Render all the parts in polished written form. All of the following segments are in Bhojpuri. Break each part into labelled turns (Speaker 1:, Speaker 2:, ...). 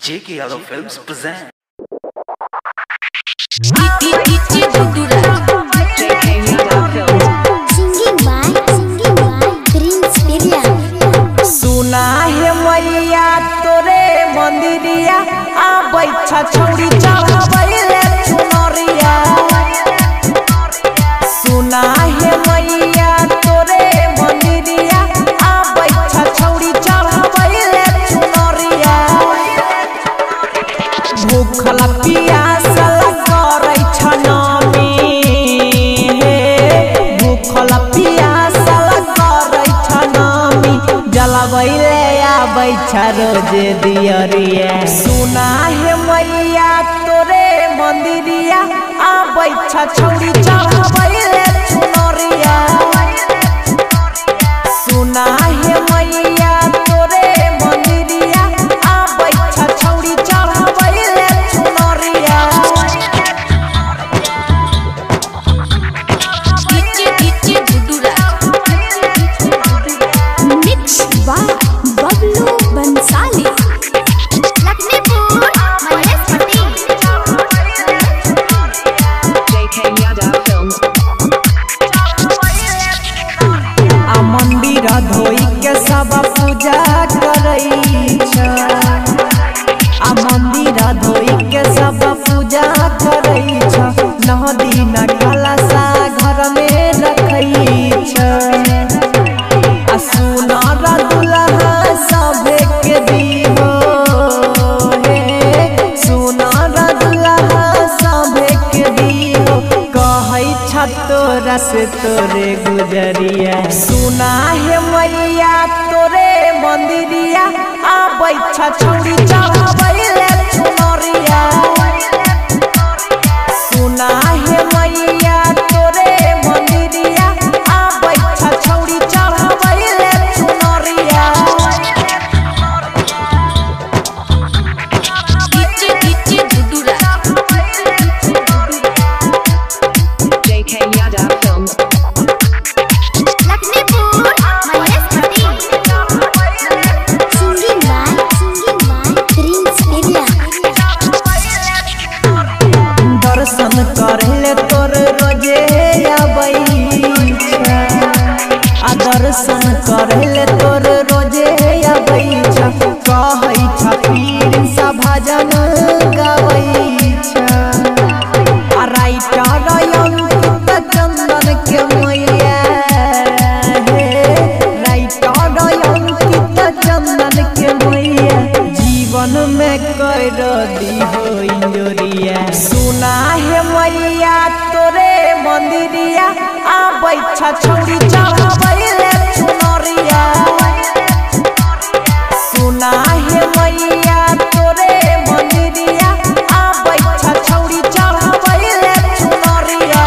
Speaker 1: J.K. Yadav Films present.
Speaker 2: Singing by Prince William.
Speaker 3: सुना है मैया तोरे मंदिरिया आ बैठा छौड़ी चढ़ावैले चुनरिया। सुना है मैया तोरे मंदिरिया आ बैठा छौड़ी चढ़ावैले चुनरिया। भूखला पियासल करै छनमी भूखला पियासल करै छनमी जलवैले आबै छ रोजे दियरिया। सुना है मैया तोरे मंदिरिया आबै छ छौड़ी चढ़ावैले चुनरिया। सुना है मैया तोरे मंदिरिया आबै छ छौड़ी चढ़ावैले चुनरिया।
Speaker 2: Mixed by Bablu Bansali. Lakshmipur, Mahesh
Speaker 4: J.K. Yadav Films.
Speaker 3: आ मंदिर धोई के सब पूजा करै छ। आ मंदिर धोई के सब पूजा करै छ। नौ दिन कलशा घर में रखै छ। आ सुनर दुल्हा सभे के दिहो हे सुनर दुल्हा सभे के दिहो कहै छ तोरा से तोरे गुजरिया। सुना है मैया तोरे मंदिरिया आबै छ छौड़ी चढ़ावैले चुनरिया। सुना है मैया तोरे मंदिरिया आबै छ छौड़ी चढ़ावैले चुनरिया।
Speaker 4: J.K. Yadav Films.
Speaker 2: Lakshmipur, Mahesh Singing by Prince William.
Speaker 3: दर्शन करले तोर रोजे आबै छ। आ दर्शन करले तोर रोजे आबै छ। कहै छ पीर सा भजन गाबै छ। आ राइटर अंकित चंदन के मैया हे राइटर अंकित चंदन के मैया जीवन में कर दिहो इंजोरिया। सुना है मैया तोरे मंदिरिया आबै छ छौड़ी चढ़ावैले चुनरिया। सुना है मैया तोरे मंदिरिया आबै छ छौड़ी चढ़ावैले चुनरिया।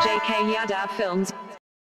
Speaker 4: J.K. Yadav Films.